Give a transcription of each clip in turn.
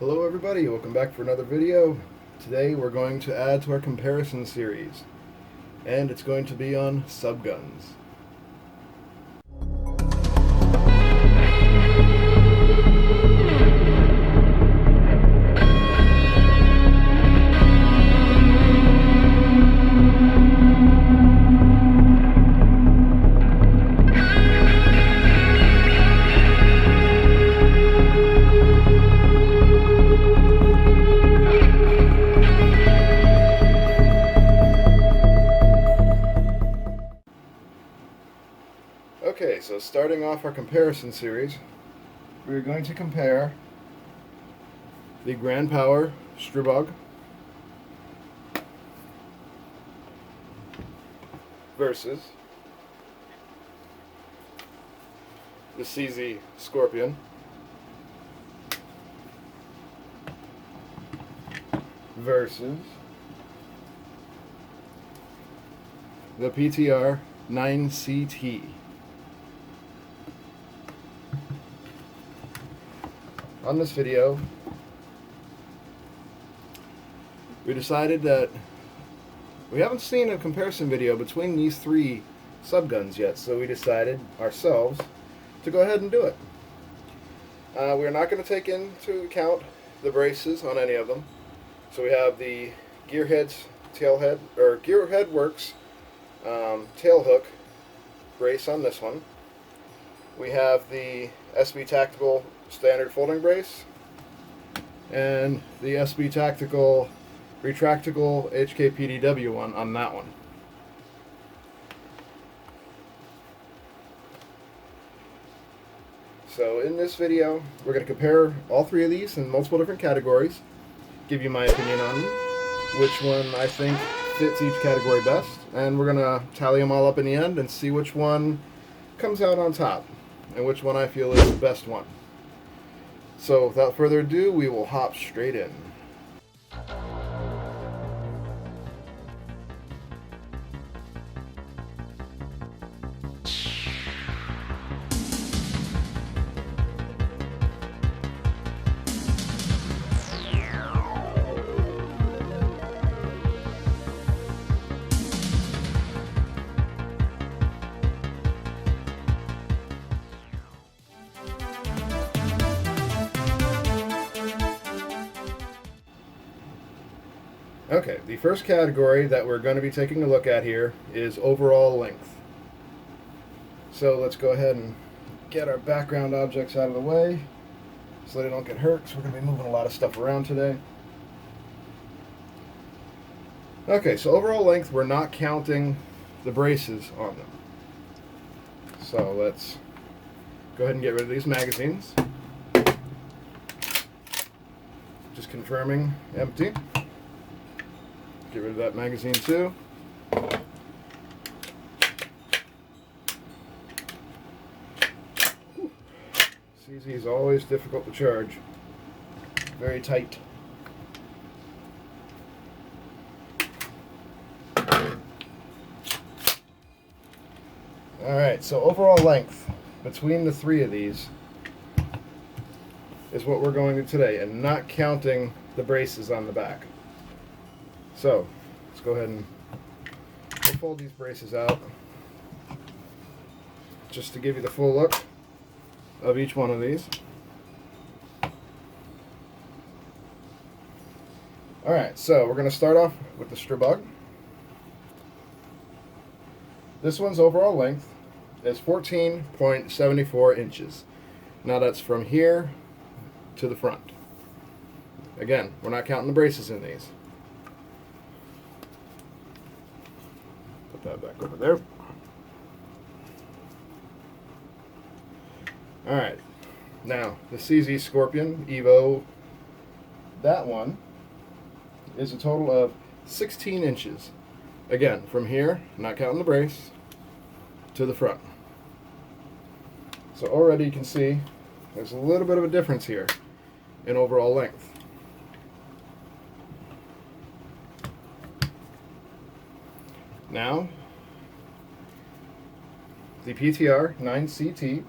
Hello everybody, welcome back for another video. Today we're going to add to our comparison series, and it's going to be on subguns. Okay, so starting off our comparison series, we're going to compare the Grand Power Stribog versus the CZ Scorpion versus the PTR 9ct. On this video, we decided that we haven't seen a comparison video between these three subguns yet, so we decided ourselves to go ahead and do it. We're not going to take into account the braces on any of them. So we have the Gearhead Works tail hook brace on this one. We have the SB Tactical standard folding brace and the SB Tactical retractable HKPDW one on that one. So in this video we're going to compare all three of these in multiple different categories, give you my opinion on which one I think fits each category best, and we're going to tally them all up in the end and see which one comes out on top and which one I feel is the best one. So without further ado, we will hop straight in. Okay, the first category that we're going to be taking a look at here is overall length. So let's go ahead and get our background objects out of the way so they don't get hurt, because we're going to be moving a lot of stuff around today. Okay, so overall length, we're not counting the braces on them. So let's go ahead and get rid of these magazines. Just confirming empty. Get rid of that magazine too. CZ is always difficult to charge. Very tight. Alright, so overall length between the three of these is what we're going to today, and not counting the braces on the back. So, let's go ahead and we'll fold these braces out just to give you the full look of each one of these. Alright, so we're going to start off with the Stribog. This one's overall length is 14.74 inches. Now that's from here to the front. Again, we're not counting the braces in these. That back over there. Alright, now the CZ Scorpion Evo, that one is a total of 16 inches. Again, from here, not counting the brace, to the front. So already you can see there's a little bit of a difference here in overall length. Now, the PTR 9ct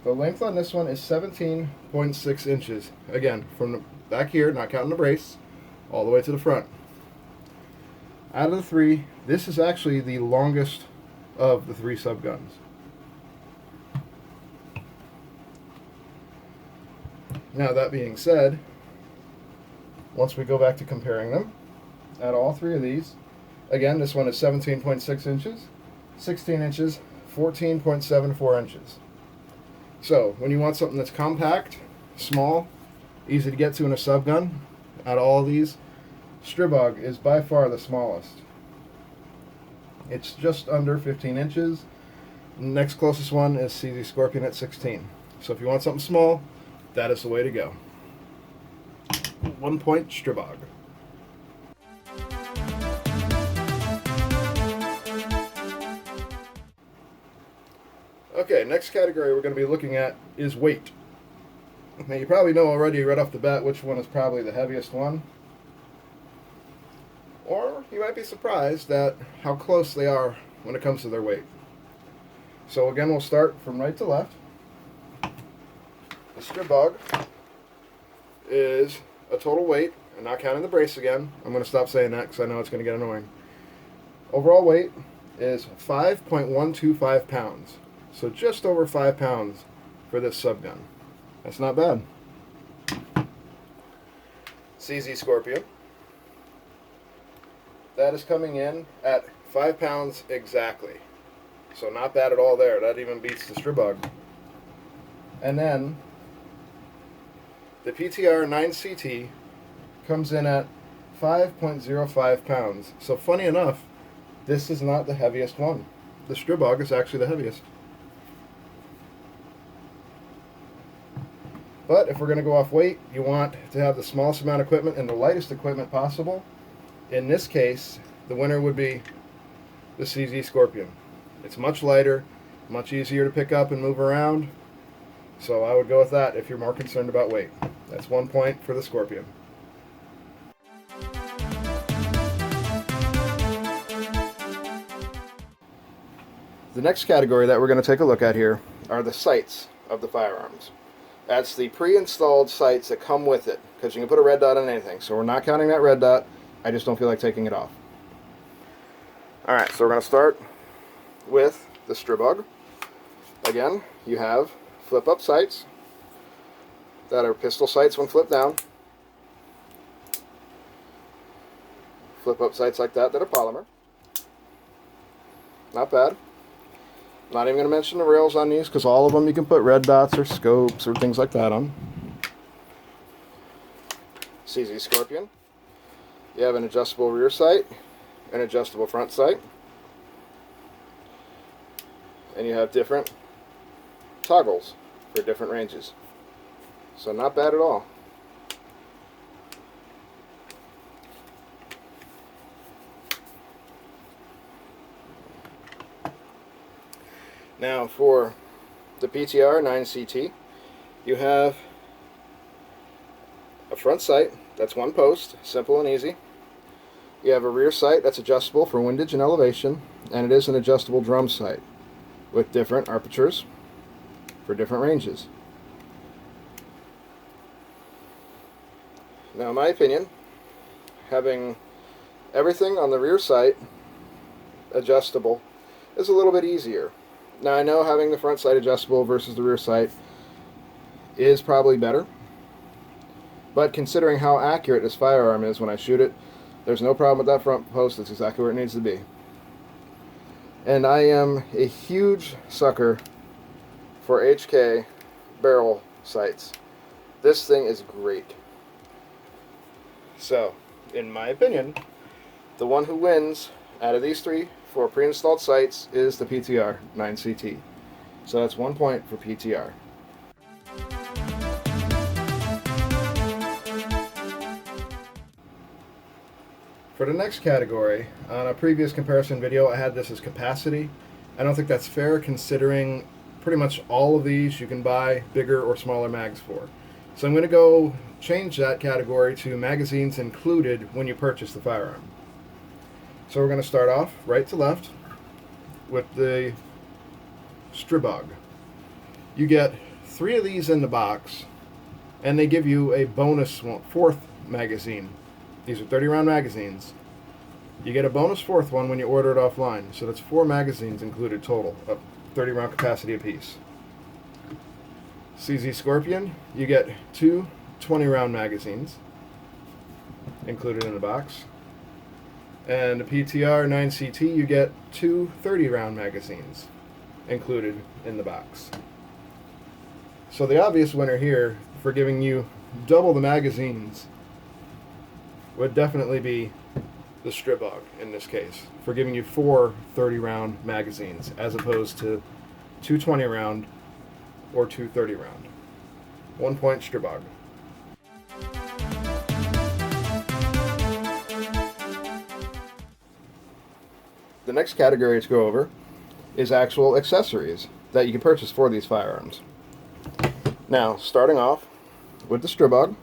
The length on this one is 17.6 inches. Again, from the back here, not counting the brace, all the way to the front. Out of the three, this is actually the longest of the three subguns. Now that being said, once we go back to comparing them, at all three of these, again, this one is 17.6 inches, 16 inches, 14.74 inches. So, when you want something that's compact, small, easy to get to in a subgun, out of all of these, Stribog is by far the smallest. It's just under 15 inches. Next closest one is CZ Scorpion at 16. So if you want something small, that is the way to go. 1 point Stribog. Okay, next category we're going to be looking at is weight. Now you probably know already right off the bat which one is probably the heaviest one. Or you might be surprised at how close they are when it comes to their weight. So again, we'll start from right to left. The Stribog is a total weight, and not counting the brace again. I'm going to stop saying that because I know it's going to get annoying. Overall weight is 5.125 pounds. So just over 5 pounds for this subgun. That's not bad. CZ Scorpion. That is coming in at 5 pounds exactly. So not bad at all there. That even beats the Stribog. And then the PTR 9ct comes in at 5.05 pounds. So funny enough, this is not the heaviest one. The Stribog is actually the heaviest. But if we're going to go off weight, you want to have the smallest amount of equipment and the lightest equipment possible. In this case, the winner would be the CZ Scorpion. It's much lighter, much easier to pick up and move around. So I would go with that if you're more concerned about weight. That's 1 point for the Scorpion. The next category that we're going to take a look at here are the sights of the firearms. That's the pre-installed sights that come with it, because you can put a red dot on anything. So we're not counting that red dot. I just don't feel like taking it off. Alright, so we're going to start with the Stribog. Again, you have flip-up sights that are pistol sights when flipped down. Flip-up sights like that are polymer. Not bad. Not even going to mention the rails on these, because all of them you can put red dots or scopes or things like that on. CZ Scorpion. You have an adjustable rear sight, an adjustable front sight, and you have different toggles for different ranges. So not bad at all. Now for the PTR 9ct, you have a front sight, that's one post, simple and easy. You have a rear sight that's adjustable for windage and elevation, and it is an adjustable drum sight with different apertures for different ranges. Now in my opinion, having everything on the rear sight adjustable is a little bit easier. Now I know having the front sight adjustable versus the rear sight is probably better, but considering how accurate this firearm is when I shoot it, there's no problem with that front post. That's exactly where it needs to be. And I am a huge sucker for HK barrel sights. This thing is great. So, in my opinion, the one who wins out of these three for pre-installed sights is the PTR 9ct. So that's 1 point for PTR. For the next category, on a previous comparison video I had this as capacity. I don't think that's fair considering pretty much all of these you can buy bigger or smaller mags for. So I'm going to go change that category to magazines included when you purchase the firearm. So we're going to start off right to left with the Stribog. You get 3 of these in the box, and they give you a bonus 4th magazine. These are 30-round magazines. You get a bonus 4th one when you order it offline, so that's 4 magazines included total, of 30-round capacity apiece. CZ Scorpion, you get 2 20-round magazines included in the box. And the PTR 9ct, you get 2 30-round magazines included in the box. So the obvious winner here for giving you double the magazines would definitely be the Stribog in this case, for giving you 4 30-round magazines as opposed to 2 20-round or 2 30-round. 1 point Stribog. The next category to go over is actual accessories that you can purchase for these firearms. Now, starting off with the Stribog,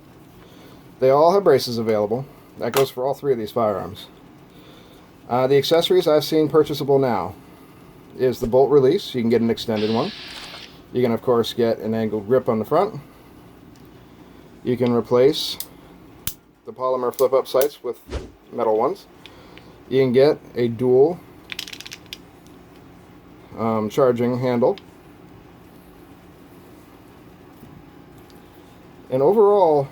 they all have braces available. That goes for all 3 of these firearms. The accessories I've seen purchasable now is the bolt release. You can get an extended one. You can, of course, get an angled grip on the front. You can replace the polymer flip-up sights with metal ones. You can get a dual charging handle. And overall,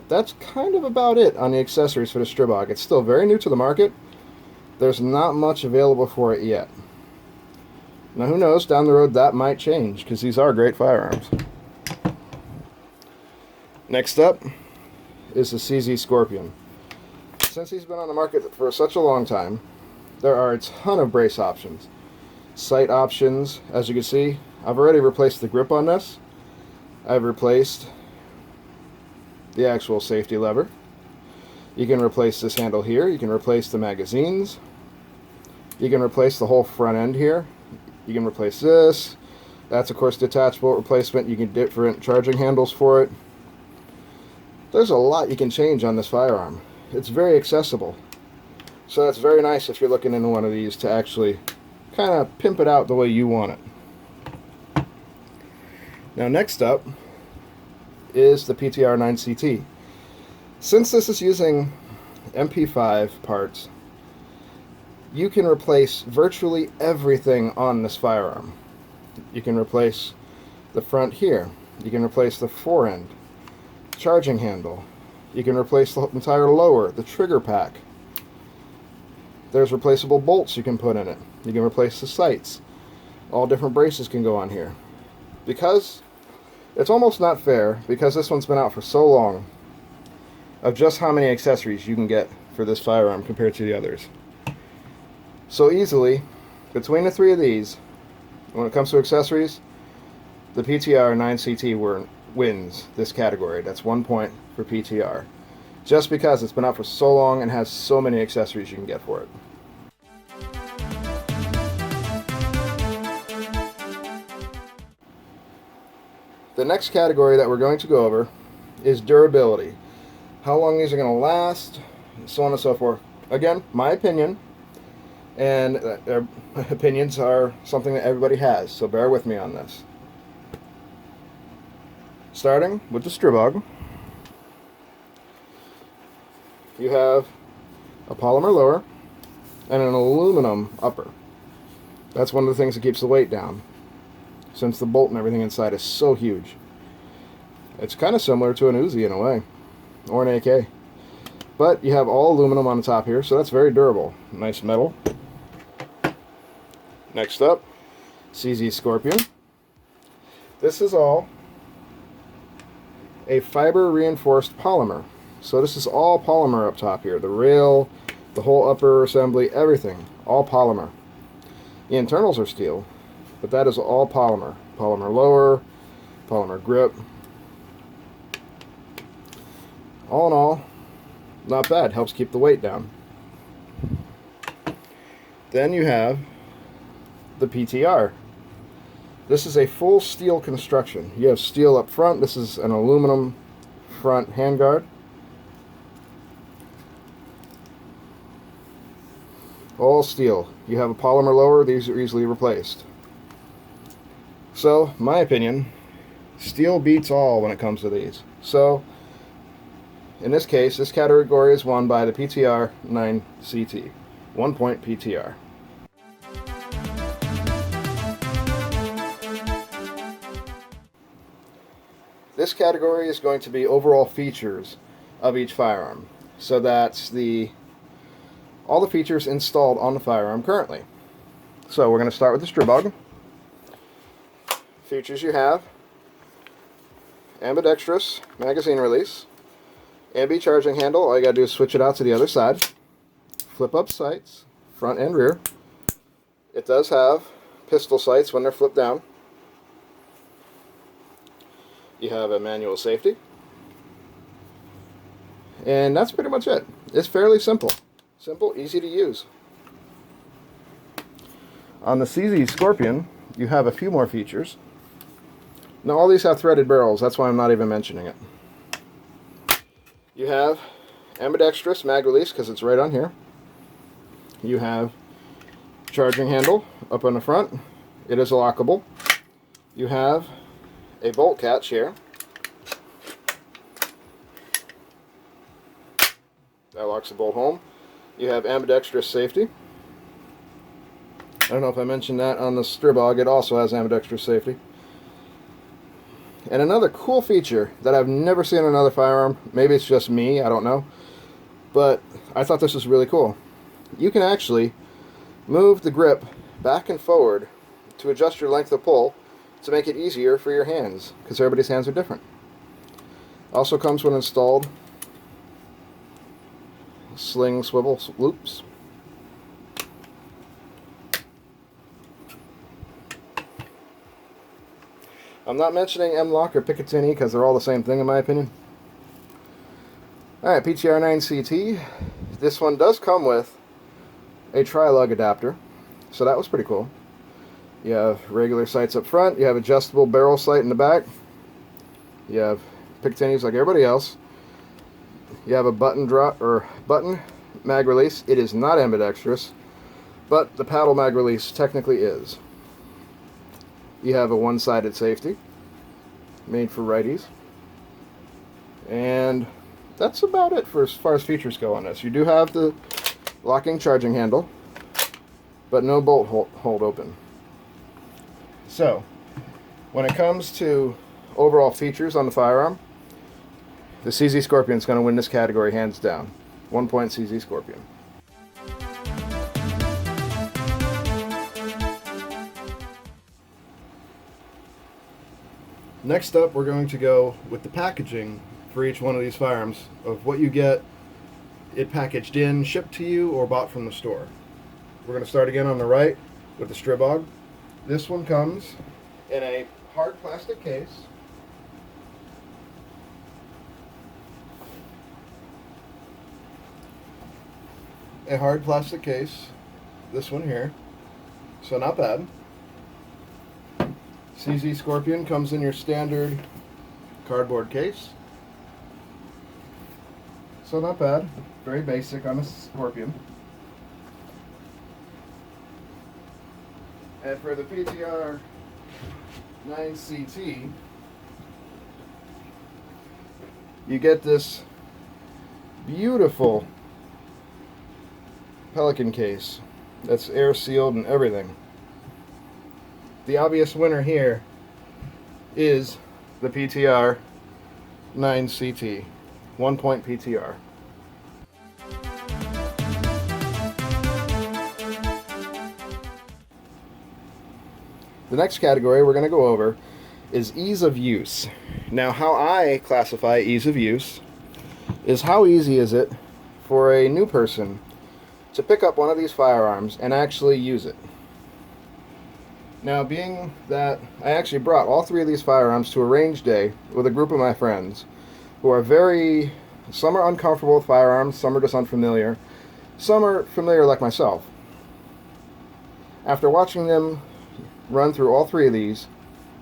that's kind of about it on the accessories for the Stribog. It's still very new to the market. There's not much available for it yet. Now who knows, down the road that might change, because these are great firearms. Next up is the CZ Scorpion. Since he's been on the market for such a long time, there are a ton of brace options. Sight options, as you can see, I've already replaced the grip on this. I've replaced the actual safety lever. You can replace this handle here. You can replace the magazines. You can replace the whole front end here. You can replace this. That's of course detachable replacement. You can get different charging handles for it. There's a lot you can change on this firearm. It's very accessible. So that's very nice if you're looking into one of these to actually kind of pimp it out the way you want it. Now next up is the PTR 9ct. Since this is using MP5 parts, you can replace virtually everything on this firearm. You can replace the front here. You can replace the forend, charging handle. You can replace the entire lower, the trigger pack. There's replaceable bolts you can put in it. You can replace the sights. All different braces can go on here. Because it's almost not fair, because this one's been out for so long, of just how many accessories you can get for this firearm compared to the others. So easily, between the 3 of these, when it comes to accessories, the PTR 9ct wins this category. That's 1 point for PTR. Just because it's been out for so long and has so many accessories you can get for it. The next category that we're going to go over is durability. How long these are going to last, so on and so forth. Again, my opinion, and opinions are something that everybody has, so bear with me on this. Starting with the Stribog, you have a polymer lower and an aluminum upper. That's one of the things that keeps the weight down, since the bolt and everything inside is so huge. It's kind of similar to an Uzi in a way, or an AK. But you have all aluminum on the top here, so that's very durable. Nice metal. Next up, CZ Scorpion. This is all a fiber reinforced polymer. So this is all polymer up top here. The rail, the whole upper assembly, everything, all polymer. The internals are steel, but that is all polymer. Polymer lower, polymer grip. All in all, not bad. Helps keep the weight down. Then you have the PTR. This is a full steel construction. You have steel up front. This is an aluminum front handguard. All steel. You have a polymer lower. These are easily replaced. So, my opinion, Steel beats all when it comes to these. So, in this case, this category is won by the PTR 9ct. 1 point PTR. This category is going to be overall features of each firearm. So that's all the features installed on the firearm currently. So we're going to start with the Stribog. Features you have: ambidextrous magazine release, ambi charging handle. All you got to do is switch it out to the other side. Flip up sights, front and rear. It does have pistol sights when they're flipped down. You have a manual safety. And that's pretty much it. It's fairly simple. Simple, easy to use. On the CZ Scorpion, you have a few more features. Now all these have threaded barrels, that's why I'm not even mentioning it. You have ambidextrous mag release, because it's right on here. You have charging handle up on the front. It is lockable. You have a bolt catch here. That locks the bolt home. You have ambidextrous safety. I don't know if I mentioned that on the Stribog. It also has ambidextrous safety. And another cool feature that I've never seen in another firearm, maybe it's just me, I don't know, but I thought this was really cool. You can actually move the grip back and forward to adjust your length of pull to make it easier for your hands, because everybody's hands are different. Also comes with installed sling swivel loops. I'm not mentioning M-Lock or Picatinny because they're all the same thing in my opinion. Alright, PTR 9ct. This one does come with a tri-lug adapter, so that was pretty cool. You have regular sights up front, you have adjustable barrel sight in the back, you have Picatinny's like everybody else, you have a button drop or button mag release. It is not ambidextrous, but the paddle mag release technically is. You have a one-sided safety made for righties, and that's about it for as far as features go on this. You do have the locking charging handle, but no bolt hold open. So, when it comes to overall features on the firearm, the CZ Scorpion is going to win this category hands down. 1 point CZ Scorpion. Next up, we're going to go with the packaging for each one of these firearms, of what you get it packaged in, shipped to you, or bought from the store. We're going to start again on the right with the Stribog. This one comes in a hard plastic case. A hard plastic case, this one here, so not bad. CZ Scorpion comes in your standard cardboard case, so not bad. Very basic on a Scorpion. And for the PTR 9ct, you get this beautiful Pelican case that's air sealed and everything. The obvious winner here is the PTR 9ct. 1 point PTR. The next category we're going to go over is ease of use. Now, how I classify ease of use is how easy is it for a new person to pick up one of these firearms and actually use it. Now, being that I actually brought all three of these firearms to a range day with a group of my friends who are some are uncomfortable with firearms, some are just unfamiliar, some are familiar like myself. After watching them run through all three of these,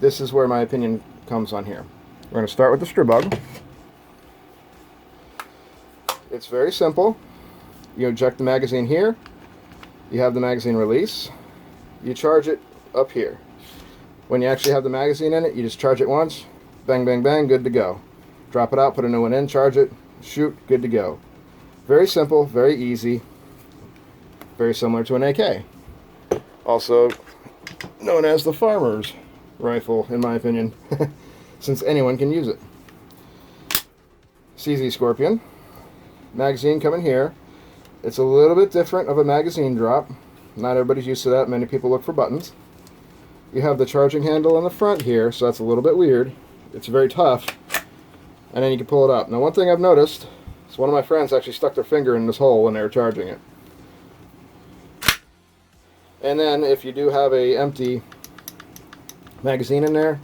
this is where my opinion comes on here. We're going to start with the Stribog. It's very simple. You eject the magazine here, you have the magazine release, you charge it up here. When you actually have the magazine in it, you just charge it once, bang, bang, bang, good to go. Drop it out, put a new one in, charge it, shoot, good to go. Very simple, very easy, very similar to an AK. Also known as the farmer's rifle, in my opinion, since anyone can use it. CZ Scorpion. Magazine coming here. It's a little bit different of a magazine drop. Not everybody's used to that. Many people look for buttons. You have the charging handle on the front here, so that's a little bit weird. It's very tough. And then you can pull it up. Now, one thing I've noticed is one of my friends actually stuck their finger in this hole when they were charging it. And then if you do have a empty magazine in there,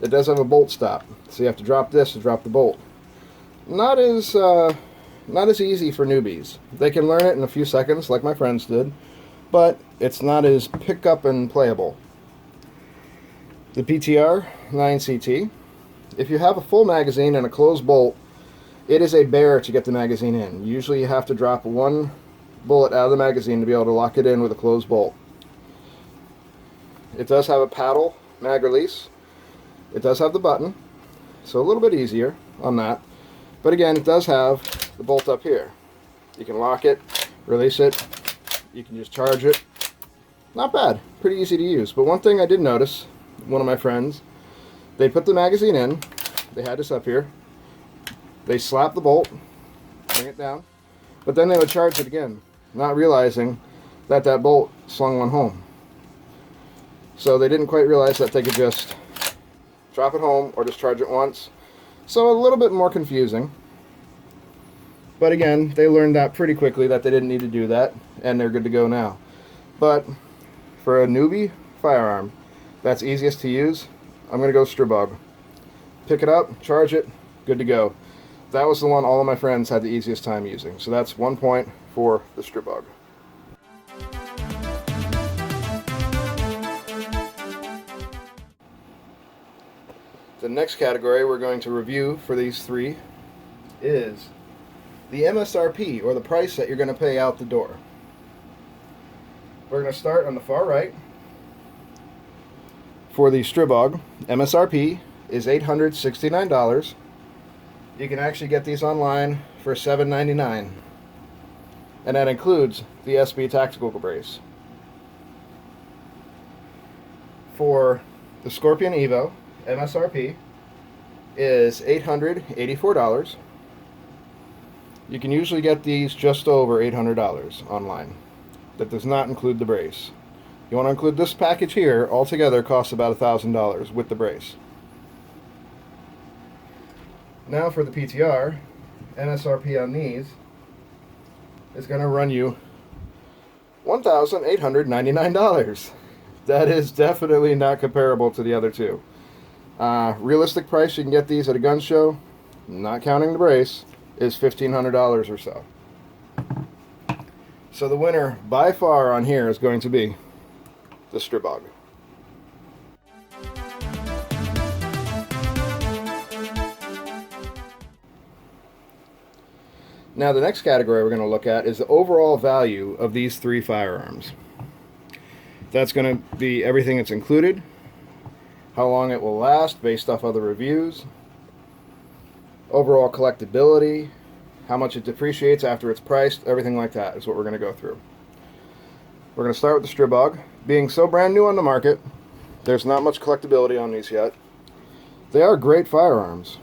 it does have a bolt stop. So you have to drop this to drop the bolt. Not as easy for newbies. They can learn it in a few seconds, like my friends did, but it's not as pick up and playable. The PTR 9ct. If you have a full magazine and a closed bolt, it is a bear to get the magazine in. Usually you have to drop one bullet out of the magazine to be able to lock it in with a closed bolt. It does have a paddle mag release. It does have the button, so a little bit easier on that. But again, it does have the bolt up here. You can lock it, release it, you can just charge it. Not bad, pretty easy to use. But one thing I did notice, one of my friends, they put the magazine in, they had this up here, they slap the bolt, bring it down, but then they would charge it again, not realizing that that bolt swung one home. So they didn't quite realize that they could just drop it home or just charge it once. So a little bit more confusing. But again, they learned that pretty quickly that they didn't need to do that, and they're good to go now. But for a newbie firearm that's easiest to use, I'm going to go Stribog. Pick it up, charge it, good to go. That was the one all of my friends had the easiest time using. So that's 1 point for the Stribog. The next category we're going to review for these three is the MSRP, or the price that you're going to pay out the door. We're going to start on the far right. For the Stribog, MSRP is $869. You can actually get these online for $7.99. And that includes the SB Tactical Brace. For the Scorpion Evo, MSRP is $884. You can usually get these just over $800 online. That does not include the brace. You want to include this package here, altogether costs about $1,000 with the brace. Now for the PTR, MSRP on these is going to run you $1,899. That is definitely not comparable to the other two. Realistic price you can get these at a gun show, not counting the brace, is $1,500 or so. So the winner by far on here is going to be the Stribog. Now the next category we're going to look at is the overall value of these three firearms. That's going to be everything that's included, how long it will last based off other reviews, overall collectability, how much it depreciates after it's priced, everything like that is what we're going to go through. We're going to start with the Stribog. Being so brand new on the market, there's not much collectability on these yet. They are great firearms,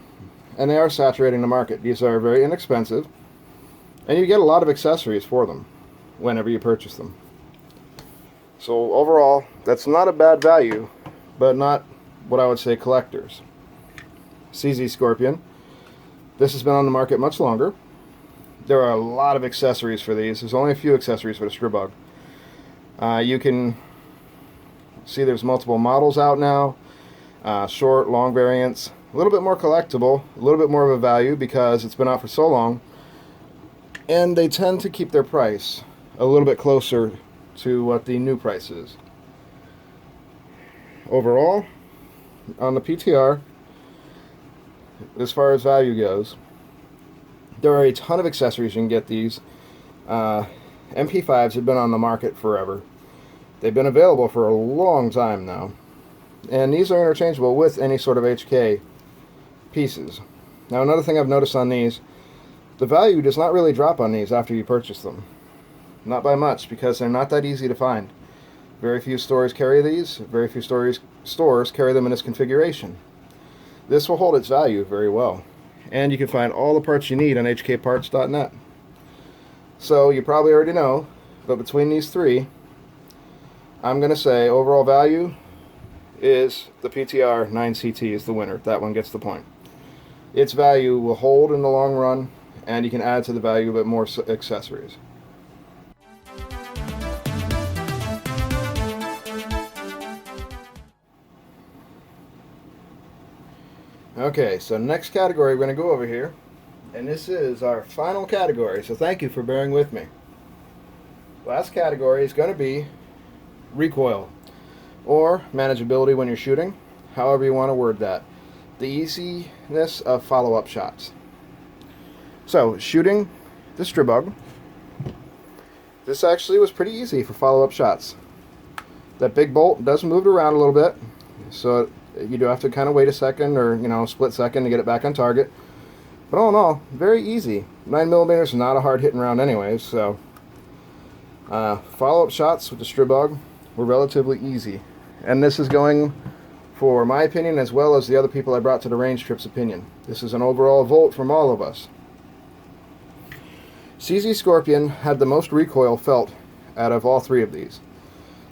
and they are saturating the market. These are very inexpensive, and you get a lot of accessories for them whenever you purchase them. So overall, that's not a bad value, but not what I would say collectors. CZ Scorpion. This has been on the market much longer. There are a lot of accessories for these. There's only a few accessories for the Stribog. You can see there's multiple models out now, short, long variants, a little bit more collectible, a little bit more of a value because it's been out for so long, and they tend to keep their price a little bit closer to what the new price is. Overall, on the PTR, as far as value goes, there are a ton of accessories you can get these. MP5s have been on the market forever. They've been available for a long time now. And these are interchangeable with any sort of HK pieces. Now another thing I've noticed on these, the value does not really drop on these after you purchase them. Not by much, because they're not that easy to find. Very few stores carry these, very few stores carry them in this configuration. This will hold its value very well. And you can find all the parts you need on hkparts.net. So you probably already know, but between these three, I'm going to say overall value is the PTR 9ct is the winner. That one gets the point. Its value will hold in the long run, and you can add to the value a bit more accessories. Okay, so next category we're going to go over here, and this is our final category, so thank you for bearing with me. Last category is going to be recoil, or manageability when you're shooting, however you want to word that. The easiness of follow-up shots. So, shooting the Stribog, this actually was pretty easy for follow-up shots. That big bolt does move it around a little bit, so you do have to kind of wait a second, or split second to get it back on target. But all in all, very easy. 9mm is not a hard hitting round anyways, so follow-up shots with the Stribog were relatively easy. And this is going for my opinion as well as the other people I brought to the range trip's opinion. This is an overall vote from all of us. CZ Scorpion had the most recoil felt out of all three of these.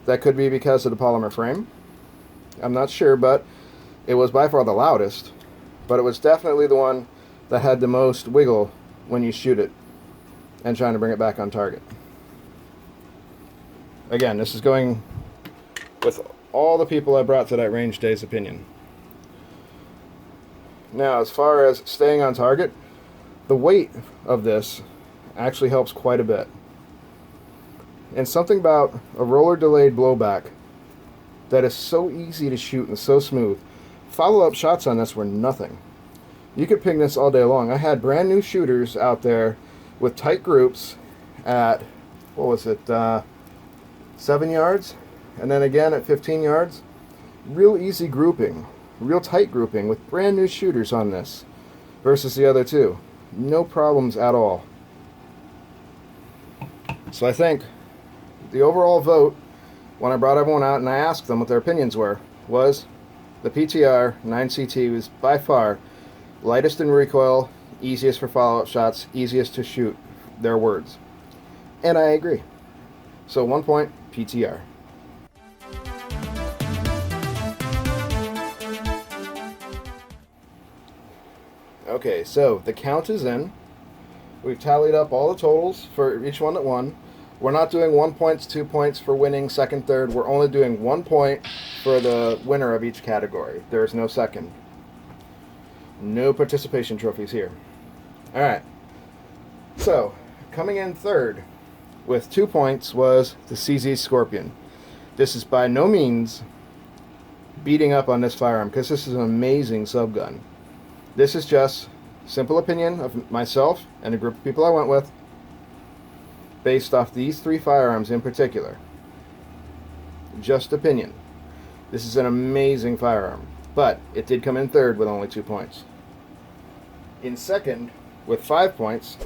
That could be because of the polymer frame. I'm not sure, but it was by far the loudest. But it was definitely the one that had the most wiggle when you shoot it and trying to bring it back on target. Again, this is going with all the people I brought to that range day's opinion. Now, as far as staying on target, the weight of this actually helps quite a bit. And something about a roller delayed blowback that is so easy to shoot and so smooth. Follow-up shots on this were nothing. You could ping this all day long. I had brand new shooters out there with tight groups at, 7 yards? And then again at 15 yards. Real easy grouping, real tight grouping with brand new shooters on this versus the other two. No problems at all. So I think the overall vote, when I brought everyone out and I asked them what their opinions were, was the PTR 9ct was by far lightest in recoil, easiest for follow-up shots, easiest to shoot, their words. And I agree. So 1 point, PTR. Okay, so the count is in. We've tallied up all the totals for each one that won. We're not doing 1 points, 2 points for winning second, third. We're only doing 1 point for the winner of each category. There is no second. No participation trophies here. Alright. So, coming in third with 2 points was the CZ Scorpion. This is by no means beating up on this firearm because this is an amazing subgun. This is just simple opinion of myself and a group of people I went with based off these three firearms in particular. Just opinion. This is an amazing firearm, but it did come in third with only 2 points. In second, with 5 points,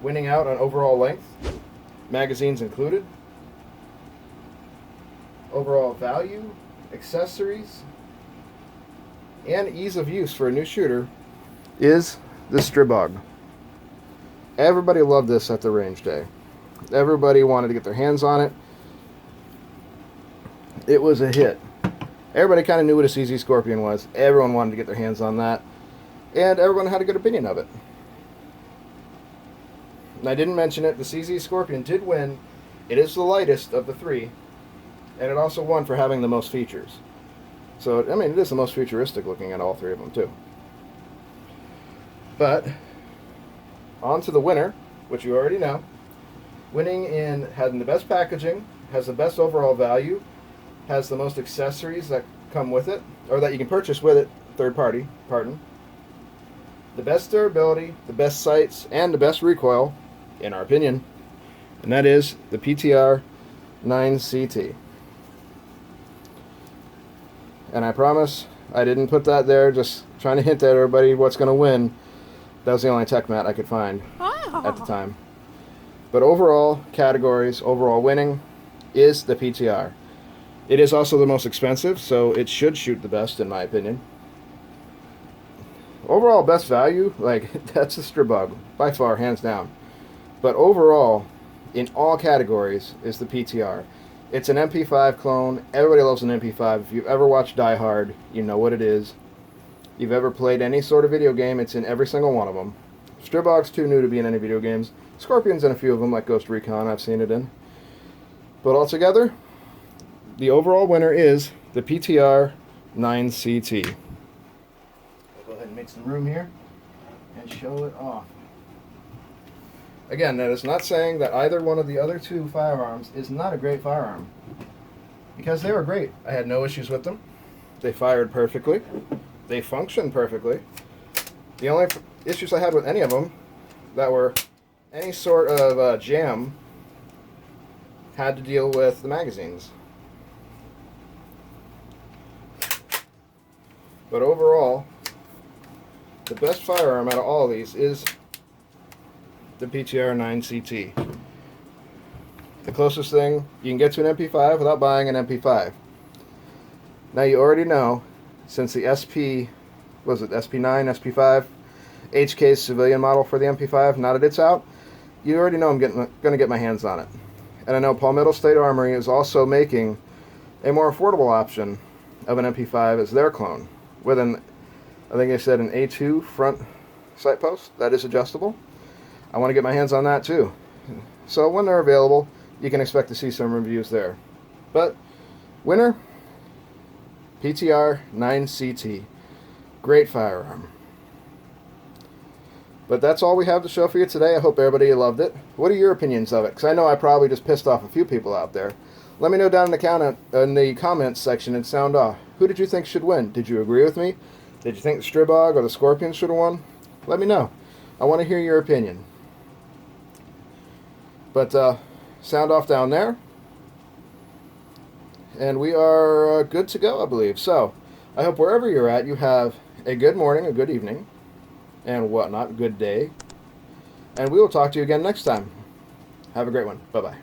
winning out on overall length, magazines included, overall value, accessories, and ease of use for a new shooter, is the Stribog. Everybody loved this at the range day. Everybody wanted to get their hands on it. It was a hit. Everybody kind of knew what a CZ Scorpion was. Everyone wanted to get their hands on that. And everyone had a good opinion of it. And I didn't mention it, the CZ Scorpion did win. It is the lightest of the three. And it also won for having the most features. So, I mean, it is the most futuristic looking at all three of them, too. But, on to the winner, which you already know. Winning in having the best packaging, has the best overall value, has the most accessories that come with it, or that you can purchase with it, third party, pardon. The best durability, the best sights, and the best recoil, in our opinion. And that is the PTR 9ct. And I promise I didn't put that there, just trying to hint at everybody what's going to win. That was the only tech mat I could find at the time. But overall categories, overall winning is the PTR. It is also the most expensive, so it should shoot the best in my opinion. Overall best value, like, that's a Stribog, by far, hands down. But overall, in all categories, is the PTR. It's an MP5 clone. Everybody loves an MP5. If you've ever watched Die Hard, you know what it is. You've ever played any sort of video game, it's in every single one of them. Stribog's too new to be in any video games. Scorpion's in a few of them, like Ghost Recon, I've seen it in. But altogether, the overall winner is the PTR 9ct. I'll go ahead and make some room here and show it off. Again, that is not saying that either one of the other two firearms is not a great firearm. Because they were great. I had no issues with them. They fired perfectly. They functioned perfectly. The only issues I had with any of them that were any sort of jam had to deal with the magazines. But overall, the best firearm out of all of these is the PTR 9ct. The closest thing you can get to an MP5 without buying an MP5. Now you already know, since the SP9, SP5, HK's civilian model for the MP5, now that it's out, you already know I'm going to get my hands on it. And I know Palmetto State Armory is also making a more affordable option of an MP5 as their clone, with an, I think they said, an A2 front sight post that is adjustable. I want to get my hands on that too. So when they're available, you can expect to see some reviews there. But winner, PTR 9ct. Great firearm. But that's all we have to show for you today. I hope everybody loved it. What are your opinions of it? Because I know I probably just pissed off a few people out there. Let me know down in the comments section and sound off. Who did you think should win? Did you agree with me? Did you think the Stribog or the Scorpion should have won? Let me know. I want to hear your opinion. But sound off down there. And we are good to go, I believe. So, I hope wherever you're at, you have a good morning, a good evening, and whatnot, good day. And we will talk to you again next time. Have a great one. Bye-bye.